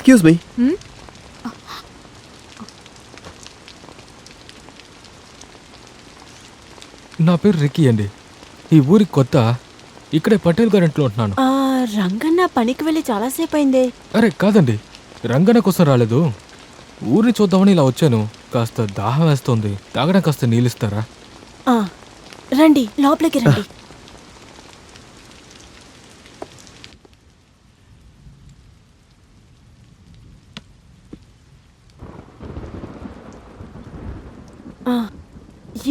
Excuse me. నా పేరు Ricky అండి. ఈ ఊరికి కొత్త. ఇక్కడే పటేల్ గారి ఇంట్లో ఉంటున్నాను. రంగన్న పనికి వెళ్ళి చాలాసేపు అయిందే. అరే కాదండి, రంగన్న కోసం రాలేదు. ఊరిని చూద్దామని ఇలా వచ్చాను. కాస్త దాహం వేస్తోంది, తాగడం కాస్త నీళ్ళిస్తారా? రండి, లోపలికి రండి.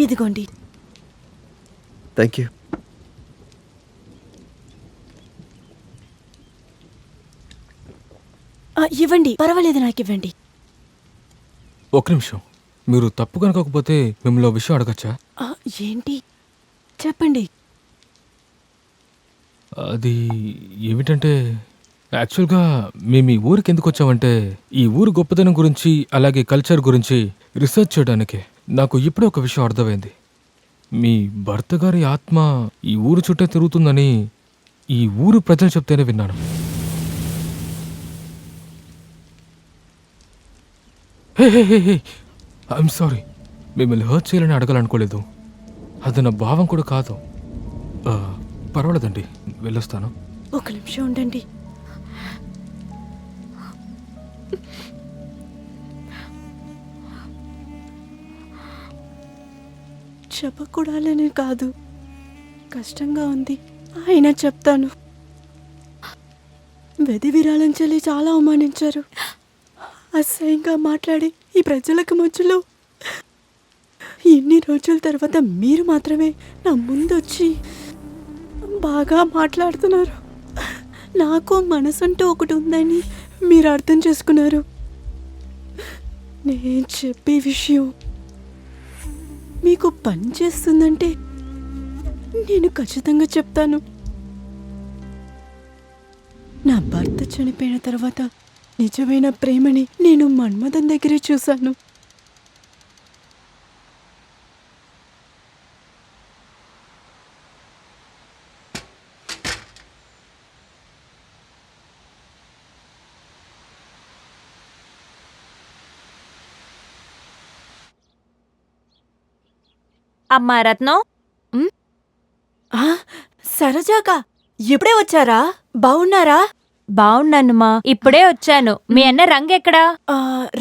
ఇదిగోండి. Thank you. ఇవ్వండి, పర్వాలేదు, నాకు ఇవ్వండి. ఒక నిమిషం, మీరు తప్పు కనుకోకపోతే మిమ్మల్ని విషయం అడగచ్చా? ఏంటి చెప్పండి. అది ఏమిటంటే, యాక్చువల్గా మేము ఈ ఊరికి ఎందుకు వచ్చామంటే, ఈ ఊరు గొప్పతనం గురించి అలాగే కల్చర్ గురించి రీసెర్చ్ చేయడానికే. నాకు ఇప్పుడే ఒక విషయం అర్థమైంది. మీ భర్త గారి ఆత్మ ఈ ఊరు చుట్టే తిరుగుతుందని ఈ ఊరు ప్రజలు చెప్తేనే విన్నాను. హే హే హే హే, ఐఎమ్ సారీ. మిమ్మల్ని హర్ట్ చేయాలని అడగాలనుకోలేదు. అది నా భావం కూడా కాదు. పర్వాలేదండి, వెళ్ళొస్తాను. ఒక నిమిషం ఉండండి. చెప్పకూడాలని కాదు, కష్టంగా ఉంది, అయినా చెప్తాను. వెది విరాళం చెల్లి చాలా అవమానించారు. అసహ్యంగా మాట్లాడి ఈ ప్రజలకు మధ్యలో ఇన్ని రోజుల తర్వాత మీరు మాత్రమే నా ముందొచ్చి బాగా మాట్లాడుతున్నారు. నాకు మనసంటూ ఒకటి ఉందని మీరు అర్థం చేసుకున్నారు. నేను చెప్పే విషయం మీకు పని చేస్తుందంటే నేను ఖచ్చితంగా చెప్తాను. నా భర్త చనిపోయిన తర్వాత నిజమైన ప్రేమని నేను మన్మథన్ దగ్గరే చూశాను. అమ్మా రత్నం, సరోజాకా, ఇప్పుడే వచ్చారా? బాగున్నారా? బాగున్నానుమా, ఇప్పుడే వచ్చాను. మీ అన్న రంగెక్కడా?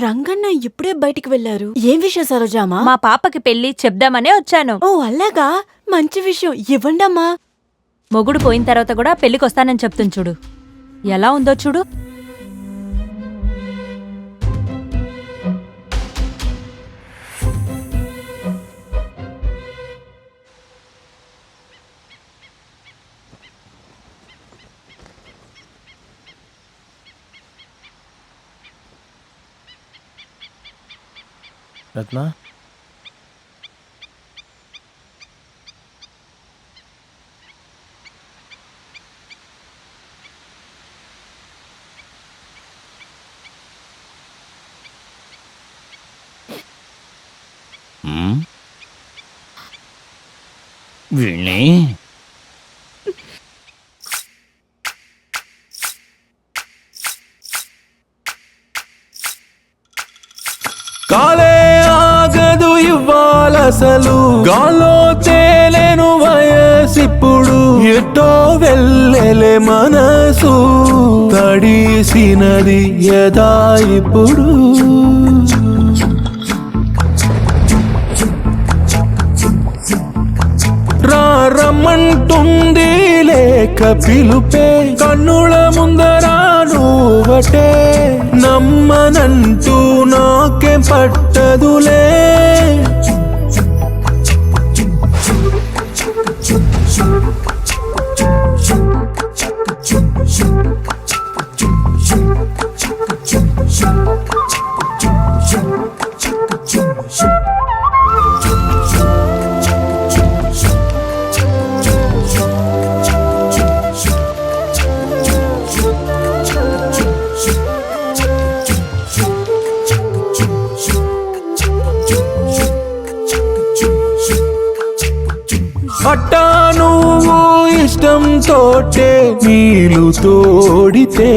రంగన్న ఇప్పుడే బయటికి వెళ్ళారు. ఏం విషయం సరోజామా? మా పాపకి పెళ్లి చెప్దామనే వచ్చాను. ఓ అలాగా, మంచి విషయం, ఇవ్వండమ్మా. మొగుడు పోయిన తర్వాత కూడా పెళ్లికొస్తానని చెప్తుంది చూడు. ఎలా ఉందో చూడు. రత్న, వీణ్ణి కాలే ఆగదు ఇవ్వాలసలు, గాల్లో తేలేను వయసిప్పుడు, ఎటో వెళ్ళలే మనసు, తడిసినది యదా ఇప్పుడు. రమ్మంటుంది లేక పిలుపే, కన్నుల ముందరా నువ్వటే, నమ్మనంటూ నాకేం పట్టదులే. అట్టా నువ్వు ఇష్టం తోటే నీళ్ళు తోడితే,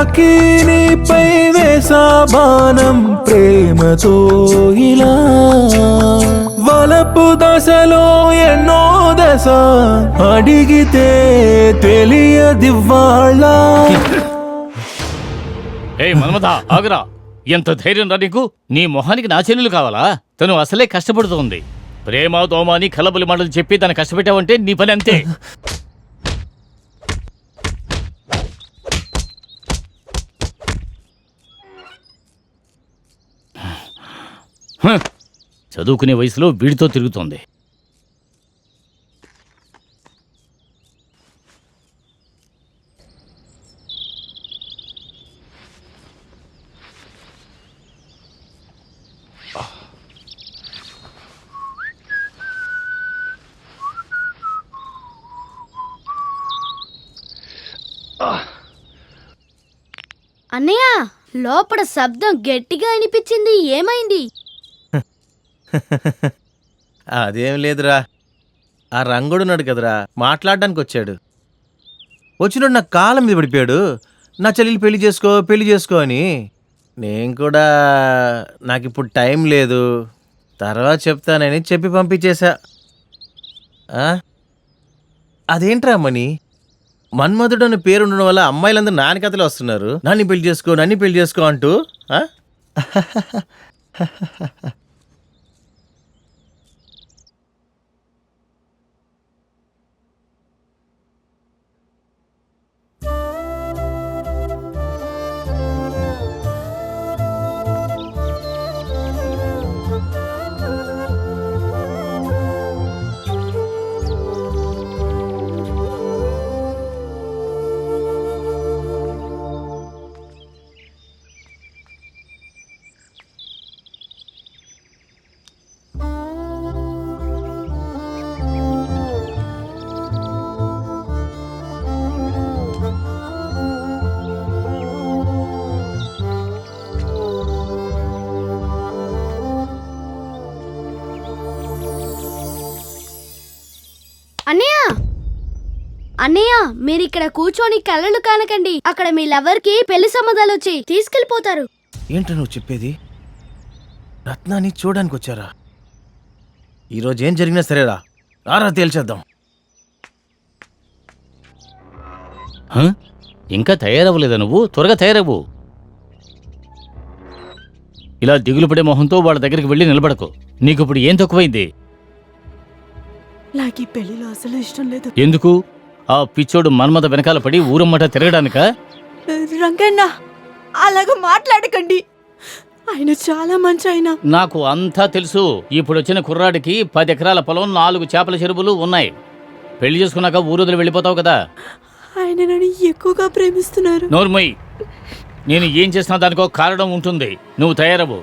రాఖీ నీపై వేసా బాణం ప్రేమతో ఇలా వలపు దశలో ఎన్నో దశ అడిగితే తెలియదివ్వాళ్ళ. ఏయ్ మన్మథ ఆగురా, ఎంత ధైర్యం రా నీకు? నీ మొహానికి నా చెల్లెలు కావాలా? తను అసలే కష్టపడుతోంది. ప్రేమ దోమ అని కలబులి మాటలు చెప్పి తను కష్టపెట్టావంటే నీ పని అంతే. చదువుకునే వయసులో వీడితో తిరుగుతోంది. అన్నయ్య, లోపల శబ్దం గట్టిగా అనిపించింది, ఏమైంది? అదేం లేదురా, ఆ రంగుడున్నాడు కదరా మాట్లాడడానికి వచ్చాడు. వచ్చినాడు నా కాలం మీద పడిపోయాడు, నా చెల్లెలు పెళ్లి చేసుకో అని. నేను కూడా నాకు ఇప్పుడు టైం లేదు, తర్వాత చెప్తానని చెప్పి పంపించేశా. అదేంట్రా మణి, మన్మధుడు అనే పేరు ఉండడం వల్ల అమ్మాయిలందరూ నాని కథలు వస్తున్నారు. నన్ను పెళ్లి చేసుకో అంటూ. అన్నయ్య, అన్నయ్య, మీరిక్కడ కూర్చొని కళ్ళను కానకండి. అక్కడ మీ లవర్ కి పెళ్లి సంబంధాలు వచ్చి తీసుకెళ్లిపోతారు. ఏంటో నువ్వు చెప్పేది? రత్నాన్ని చూడడానికి వచ్చారా? ఈరోజు ఏం జరిగినా సరేరా, రారా తేల్చేద్దాం. ఇంకా తయారవ్వలేదా నువ్వు? త్వరగా తయారవ్వు. ఇలా దిగులు పడే మొహంతో వాళ్ళ దగ్గరికి వెళ్ళి నిలబడకు. నీకు ఇప్పుడు ఏం తక్కువైంది? నాకు ఈ పెళ్లిలో అసలు ఇష్టం లేదు. ఎందుకు? ఆ పిచ్చోడు మన్మథ వెనకాల పడి ఊరమ్మట తిరగడానికా? రంగన్న, అలాగ మాట్లాడకండి, ఆయన చాలా మంచి ఆయన. నాకు అంతా తెలుసు. ఇప్పుడు వచ్చిన కుర్రాడికి 10 ఎకరాల పొలం, 4 చేపల చెరువులు ఉన్నాయి. పెళ్లి చేసుకున్నాక ఊరొదిలి వెళ్ళిపోతావు కదా. ఆయన నన్ను ఎక్కువగా ప్రేమిస్తున్నారు. నోర్మయ్, నేను ఏం చేసినా దానికో కారణం ఉంటుంది. నువ్వు తయారవు.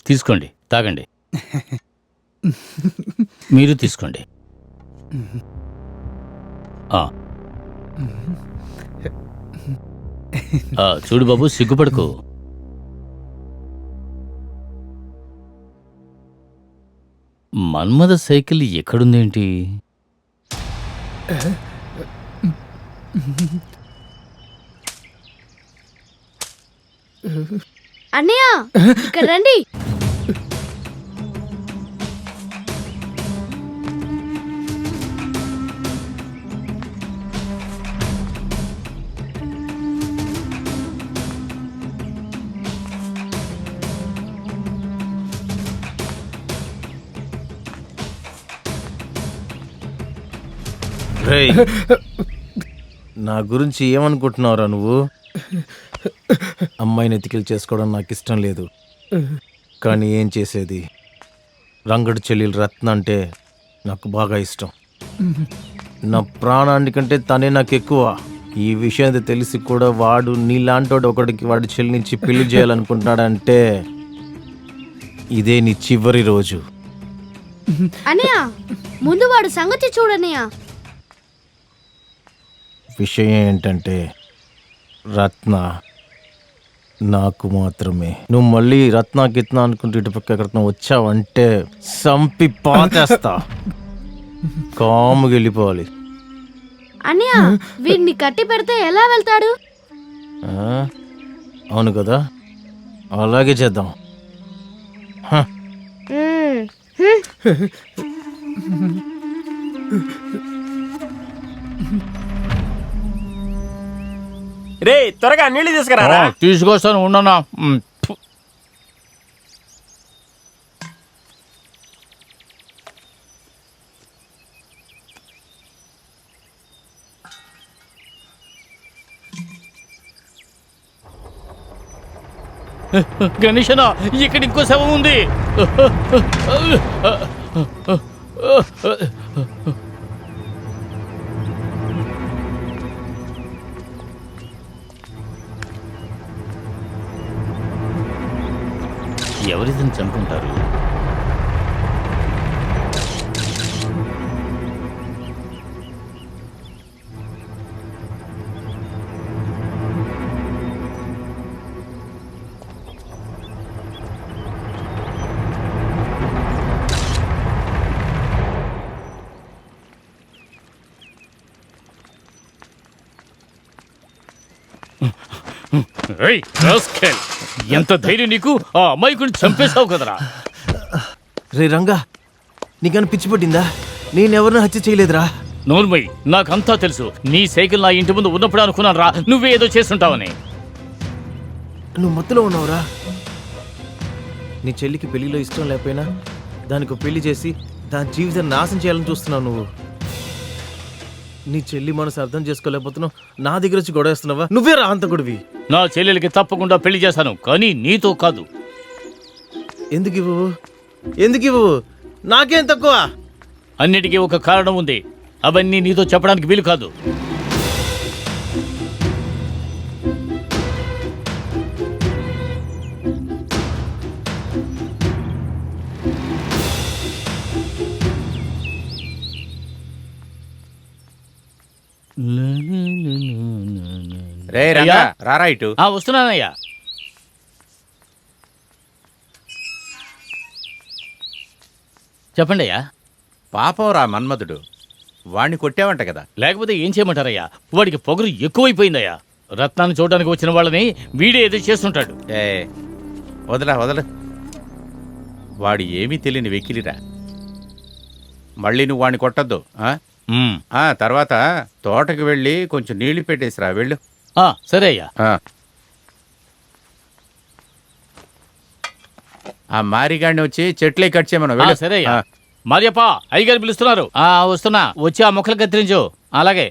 తీసుకోండి, తాగండి. మీరు తీసుకోండి. చూడు బాబు, సిగ్గుపడుకో. మన్మథ సైకిల్ ఎక్కడుందేంటి? అన్నయ్య, ఇక్కడ రండి. రేయ్, నా గురించి ఏమనుకుంటున్నావురా నువ్వు? అమ్మాయిని ఎతికిలు చేసుకోవడం నాకు ఇష్టం లేదు, కానీ ఏం చేసేది? రంగడు చెల్లెలు రత్న అంటే నాకు బాగా ఇష్టం. నా ప్రాణానికంటే తనే నాకు ఎక్కువ. ఈ విషయం తెలిసి కూడా వాడు నీలాంటోడు ఒకడికి వాడి చెల్లినిచ్చి పెళ్లి చేయాలనుకుంటున్నాడంటే ఇదే నీ చివరి రోజు. అన్నయ్య ముందు వాడు సంగతి చూడన్నయ్య. విషయం ఏంటంటే రత్న నాకు మాత్రమే. నువ్వు మళ్ళీ రత్న గిత్న అనుకుంటూ ఇటు పక్క ఎక్కడికి వచ్చావంటే సంపి పాతేస్తా. కాముకి వెళ్ళిపోవాలి. అన్నయ్య వీడిని కట్టి పెడితే ఎలా వెళ్తాడు? ఆ? అవును కదా, అలాగే చేద్దాం. హ. మ్మ్. హ్మ్. రే త్వరగా నీళ్లు తీసుకురా. తీసుకొస్తాను ఉండనా. గణేశనా, ఇక్కడ ఇంకో శవం ఉంది. ఎవరిదని చంపుంటారు? ఏయ్, rascal! ఎంత ధైర్యం నీకు? ఆ అమ్మాయికుని చంపేశావు కదరా. రే రంగా, నీకన్నా పిచ్చి పట్టిందా? నేనెవరిని హత్య చేయలేదురా. నోర్మై, నాకంతా తెలుసు. నీ సైకిల్ నా ఇంటి ముందు ఉన్నప్పుడు అనుకున్నాను రా నువ్వే ఏదో చేస్తుంటావని. నువ్వు మత్తులో ఉన్నావురా. నీ చెల్లికి పెళ్లిలో ఇష్టం లేకపోయినా దానికి పెళ్లి చేసి దాని జీవితాన్ని నాశనం చేయాలని చూస్తున్నావు నువ్వు. నీ చెల్లి మనసు అర్థం చేసుకోలేకపోతున్నావు, నా దగ్గర వచ్చి గొడవేస్తున్నావా? నువ్వే రా హంతకుడివి. నా చెల్లెలకి తప్పకుండా పెళ్లి చేశాను, కానీ నీతో కాదు. ఎందుకు ఇవ్వవు? ఎందుకు ఇవ్వవు? నాకేం తక్కువ? అన్నిటికీ ఒక కారణం ఉంది, అవన్నీ నీతో చెప్పడానికి వీలు కాదు. రే రంగా, రారా ఇటు. వస్తున్నానయ్యా. చెప్పండి అయ్యా. పాపం రా మన్మధుడు, వాణ్ణి కొట్టావంట కదా. లేకపోతే ఏం చేయమంటారయ్యా? వాడికి పొగరు ఎక్కువైపోయిందయ్యా. రత్నాన్ని చూడడానికి వచ్చిన వాళ్ళని వీడే ఏదో చేస్తుంటాడు. ఏ వదల, వాడు ఏమీ తెలియని వెకిలిరా. మళ్ళీ నువ్వు వాణ్ణి కొట్టద్దు. తర్వాత తోటకి వెళ్ళి కొంచెం నీళ్లు పెట్టేసిరా, వెళ్ళు. సరే అయ్యా. ఆ మారిగాడిని వచ్చి చెట్లే కట్ చేయమను. సరే అయ్యా. మరియప్ప, అయ్యగారు పిలుస్తున్నారు. వస్తున్నా, వచ్చి ఆ మొక్కలు కత్తిరించు. అలాగే.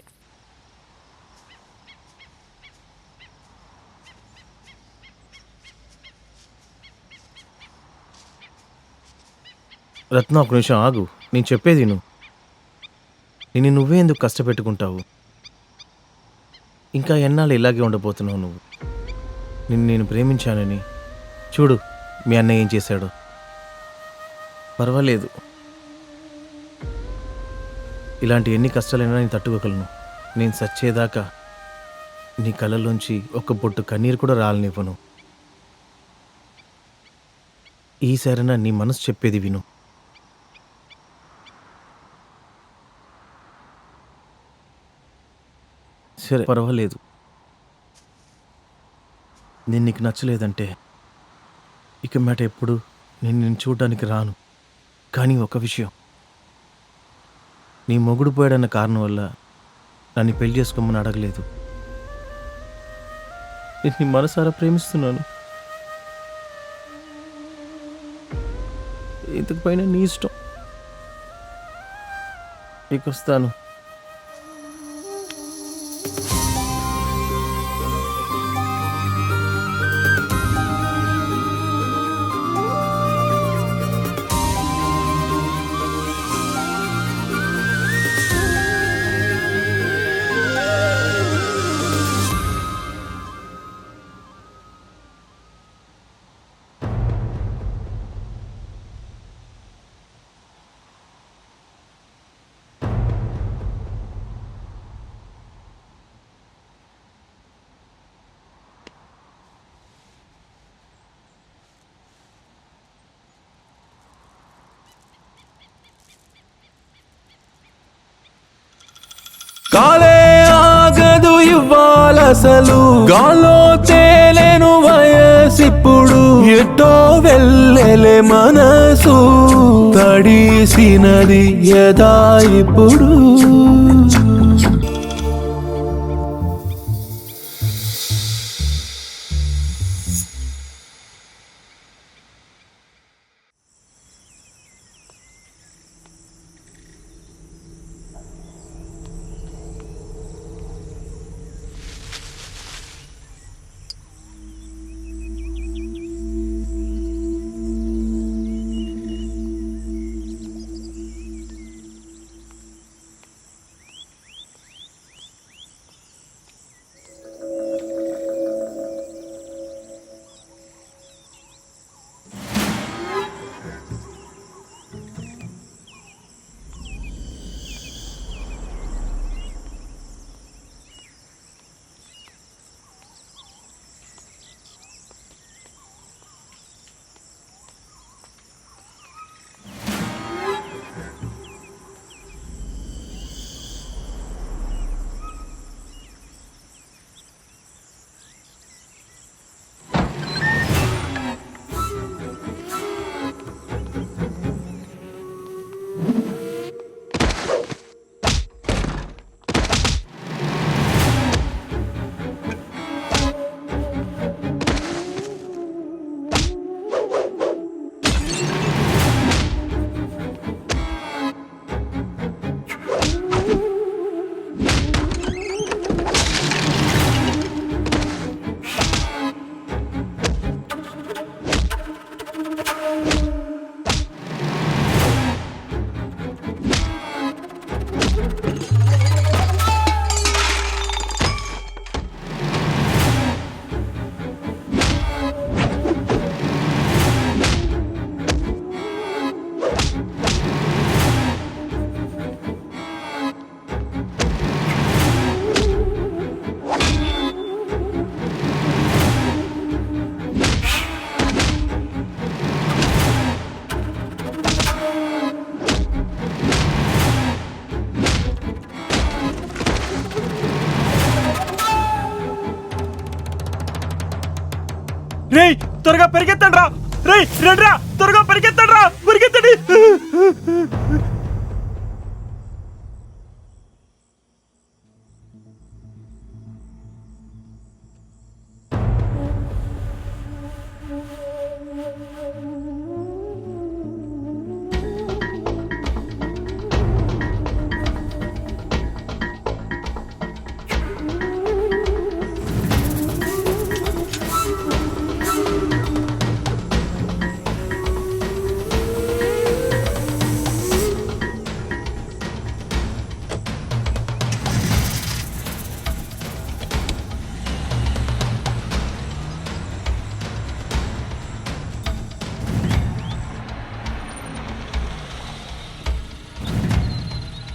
రత్న, ఒక నిమిషం ఆగు, నేను చెప్పేది నువ్వు. నిన్ను నువ్వే ఎందుకు కష్టపెట్టుకుంటావు? ఇంకా ఎన్నాళ్ళు ఇలాగే ఉండబోతున్నావు నువ్వు? నిన్ను నేను ప్రేమించానని చూడు మీ అన్నయ్య ఏం చేశాడు. పర్వాలేదు, ఇలాంటి ఎన్ని కష్టాలైనా నేను తట్టుకోగలను. నేను చచ్చేదాకా నీ కళ్ళలోంచి ఒక బొట్టు కన్నీరు కూడా రాలనివ్వను. ఈసారైనా నీ మనసు చెప్పేది విను. సరే, పర్వాలేదు. నేను నీకు నచ్చలేదంటే ఇక మాట ఎప్పుడు నేను చూడడానికి రాను. కానీ ఒక విషయం, నీ మొగుడు పోయాడన్న కారణం వల్ల నన్ను పెళ్లి చేసుకోమని అడగలేదు. నేను నీ మనసారా ప్రేమిస్తున్నాను. ఇంతకు పైన నీ ఇష్టం. ఇక వస్తాను. ఇవ్వాలసలు గాలో తేలేను వయసిప్పుడు ఎటో వెళ్ళలే మనసు తడిసినది యదా ఇప్పుడు రేయ్ త్వరగా పరిగెత్తండి రా రేయ్ రండి రా త్వరగా పరిగెత్తండి రా పరిగెత్తండి